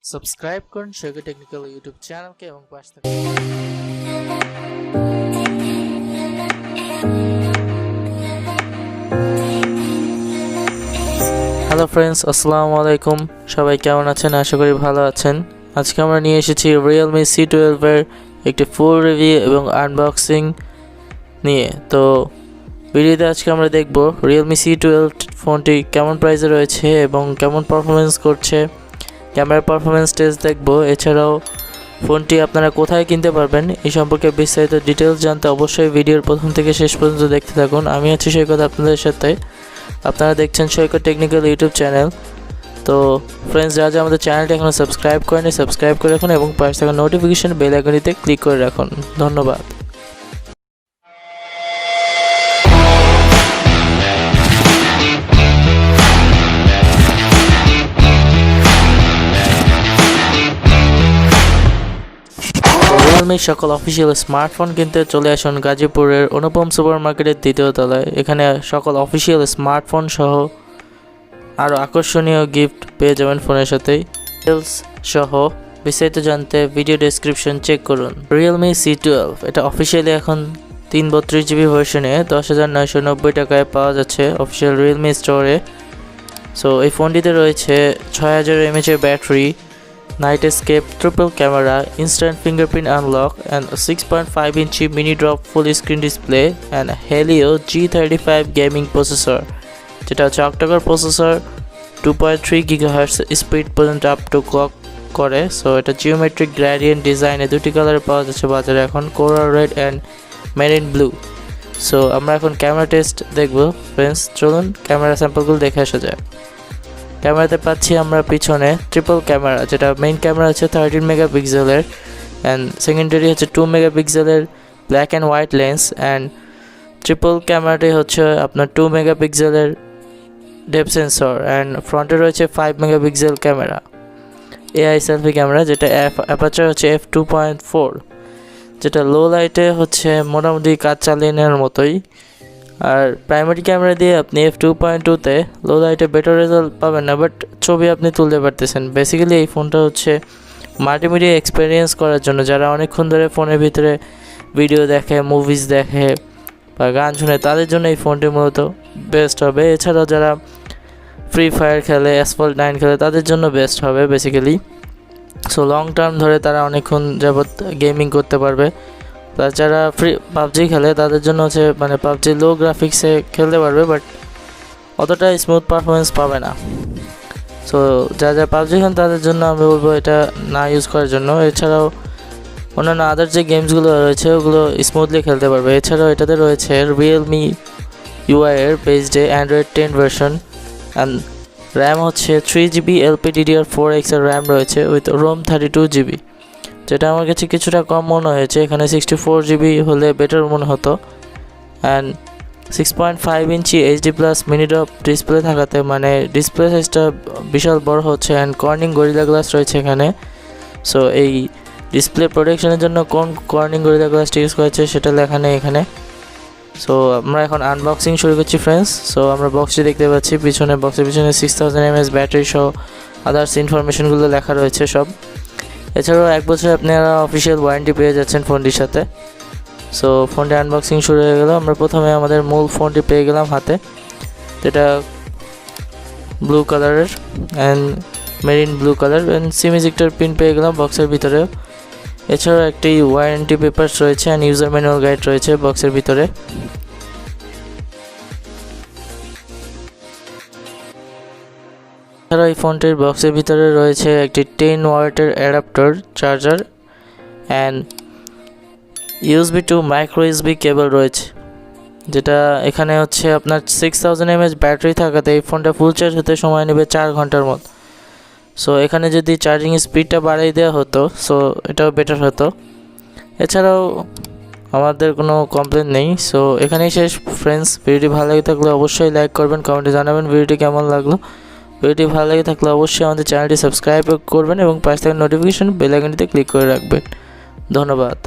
Subscribe করুন সৈকত technical YouTube চ্যানেলকে এবং পাশে থাকা হ্যালো ফ্রেন্ডস, আসসালামু আলাইকুম। সবাই কেমন আছেন? আশা করি ভালো আছেন। আজকে আমরা নিয়ে এসেছি Realme C12 এর একটি ফুল রিভিউ এবং আনবক্সিং নিয়ে। তো ভিডিওতে আজকে আমরা দেখব Realme C12 ফোনটি কেমন প্রাইসে রয়েছে এবং কেমন পারফরমেন্স করছে, ক্যামেরা পারফরমেন্স টেস্ট দেখব। এছাড়াও ফোনটি আপনারা কোথায় কিনতে পারবেন এই সম্পর্কে বিস্তারিত ডিটেলস জানতে অবশ্যই ভিডিওর প্রথম থেকে শেষ পর্যন্ত দেখতে থাকুন। আমি আছি সৈকত আপনাদের সাথে, আপনারা দেখছেন সৈকত টেকনিক্যাল ইউটিউব চ্যানেল। তো ফ্রেন্ডস, যারা আমাদের চ্যানেলটি এখনও সাবস্ক্রাইব করেনি সাবস্ক্রাইব করে রাখুন এবং পাশে থাকা নোটিফিকেশন বেল আইকনটিতে ক্লিক করে রাখুন। ধন্যবাদ। রিয়েলমির সকল অফিসিয়াল স্মার্টফোন কিনতে চলে আসুন গাজীপুরের অনুপম সুপার মার্কেটের দ্বিতীয় তলায়। এখানে সকল অফিসিয়াল স্মার্টফোন সহ আরও আকর্ষণীয় গিফট পেয়ে যাবেন ফোনের সাথেই। ডিটেলস সহ বিস্তারিত জানতে ভিডিও ডেসক্রিপশন চেক করুন। Realme C12 এটা অফিসিয়ালি এখন 332GB ভার্সনে 10,990 টাকায় পাওয়া যাচ্ছে অফিসিয়াল Realme স্টোরে। সো এই ফোনটিতে রয়েছে 6000 mAh battery, night escape triple camera, instant fingerprint unlock and 6.5 inch mini drop full screen display and Helio G35 gaming processor, যেটা হচ্ছে অক্টাকোর প্রসেসর, 2.3 GHz স্পিড পর্যন্ত আপ টু ক্লক করে। So এটা geometric gradient ডিজাইনে দুটি কালারে পাওয়া যাচ্ছে বাজারে এখন, coral red and marine blue. So আমরা এখন ক্যামেরা টেস্ট দেখব ফ্রেন্ডস, চলুন ক্যামেরা স্যাম্পলগুলো দেখে আসা যায়। ক্যামেরাতে পাচ্ছি আমরা পিছনে ট্রিপল ক্যামেরা, যেটা মেইন ক্যামেরা হচ্ছে 13 মেগাপিক্সেলের অ্যান্ড সেকেন্ডারি হচ্ছে 2 মেগাপিক্সেলের black and white lens, and triple ক্যামেরাটি হচ্ছে আপনার 2 মেগাপিক্সেলের ডেপথ সেন্সর, অ্যান্ড ফ্রন্টে রয়েছে 5 megapixel camera AI selfie camera, যেটা অ্যাপারচার হচ্ছে f2.4, যেটা লো লাইটে হচ্ছে মোটামুটি কাজ চালিয়ে নেওয়ার মতোই। আর প্রাইমারি ক্যামেরা দিয়ে আপনি f2.2-তে লো লাইটে বেটার রেজাল্ট পাবেন না, বাট ছবি আপনি তুলতে পারতেছেন। বেসিক্যালি এই ফোনটা হচ্ছে মাল্টিমিডিয়া এক্সপিরিয়েন্স করার জন্য, যারা অনেকক্ষণ ধরে ফোনের ভিতরে ভিডিও দেখে, মুভিজ দেখে বা গান শুনে, তাদের জন্য এই ফোনটি মূলত বেস্ট হবে। এছাড়াও যারা ফ্রি ফায়ার খেলে, অ্যাসফল্ট 9 খেলে, তাদের জন্য বেস্ট হবে বেসিক্যালি। সো লং টার্ম ধরে তারা অনেকক্ষণ যাবৎ গেমিং করতে পারবে। যারা পাবজি খেলে তাদের জন্য হচ্ছে মানে পাবজি লো গ্রাফিক্সে খেলতে পারবে, বাট অতটা স্মুথ পারফরমেন্স পাবে না। সো যারা পাবজি খেলেন তাদের জন্য আমি বলবো এটা না ইউজ করার জন্য। এছাড়াও অন্যান্য আদার যে গেমসগুলো রয়েছে ওগুলো স্মুথলি খেলতে পারবে। এছাড়াও এটাতে রয়েছে Realme UI এর বেসডে Android 10 ভার্সন, অ্যান্ড র্যাম হচ্ছে 3GB LPDDR4X এর র্যাম রয়েছে উইথ ROM 32GB, যেটা আমার কাছে কিছুটা কম মনে হয়েছে। এখানে 64GB হলে বেটার মনে হতো। And 6.5 inch HD+ mini drop display থাকাতে মানে ডিসপ্লে সাইজটা বিশাল বড় হচ্ছে, অ্যান্ড কর্নিং গরিলা গ্লাস রয়েছে এখানে। সো এই ডিসপ্লে প্রোটেকশনের জন্য কোন কর্নিং গরিলা গ্লাসটি ইউজ করেছে সেটা লেখা নেই এখানে। সো আমরা এখন আনবক্সিং শুরু করছি ফ্রেন্ডস। সো আমরা বক্সটি দেখতে পাচ্ছি, পিছনে বক্সের পিছনে 6000 mAh ব্যাটারি সহ আদার্স ইনফরমেশনগুলো লেখা রয়েছে সব। এছাড়াও 1 বছর আপনারা অফিসিয়াল ওয়ারেন্টি পেয়ে যাচ্ছেন ফোনটির সাথে। সো ফোনটি আনবক্সিং শুরু হয়ে গেল। আমরা প্রথমে আমাদের মূল ফোনটি পেয়ে গেলাম হাতে, যেটা ব্লু কালারের and marine blue colour, and SIM ejector pin পেয়ে গেলাম বক্সের ভিতরে। এছাড়াও একটি ওয়ারেন্টি পেপারস রয়েছে অ্যান্ড ইউজার ম্যানুয়াল গাইড রয়েছে বক্সের ভিতরে। এছাড়াও এই ফোনটির বক্সের ভিতরে রয়েছে একটি 10 ওয়াটের adapter charger and USB to micro USB কেবল রয়েছে, যেটা এখানে হচ্ছে আপনার 6000 mAh ব্যাটারি থাকাতে এই ফোনটা ফুল চার্জ হতে সময় নেবে 4 ঘন্টার মতো। সো এখানে যদি চার্জিং স্পিডটা বাড়িয়ে দেওয়া হতো সো এটাও বেটার হতো। এছাড়াও আমাদের কোনো কমপ্লেন নেই। সো এখানেই শেষ ফ্রেন্ডস। ভিডিওটি ভালো লাগে থাকলে অবশ্যই লাইক করবেন, কমেন্টে জানাবেন ভিডিওটি কেমন লাগলো। ভিডিওটি ভালো লাগে থাকলে অবশ্যই আমাদের চ্যানেলটি সাবস্ক্রাইব করবেন এবং পাশে থাকা নোটিফিকেশন বেল আইকনটিতে ক্লিক করে রাখবেন। ধন্যবাদ।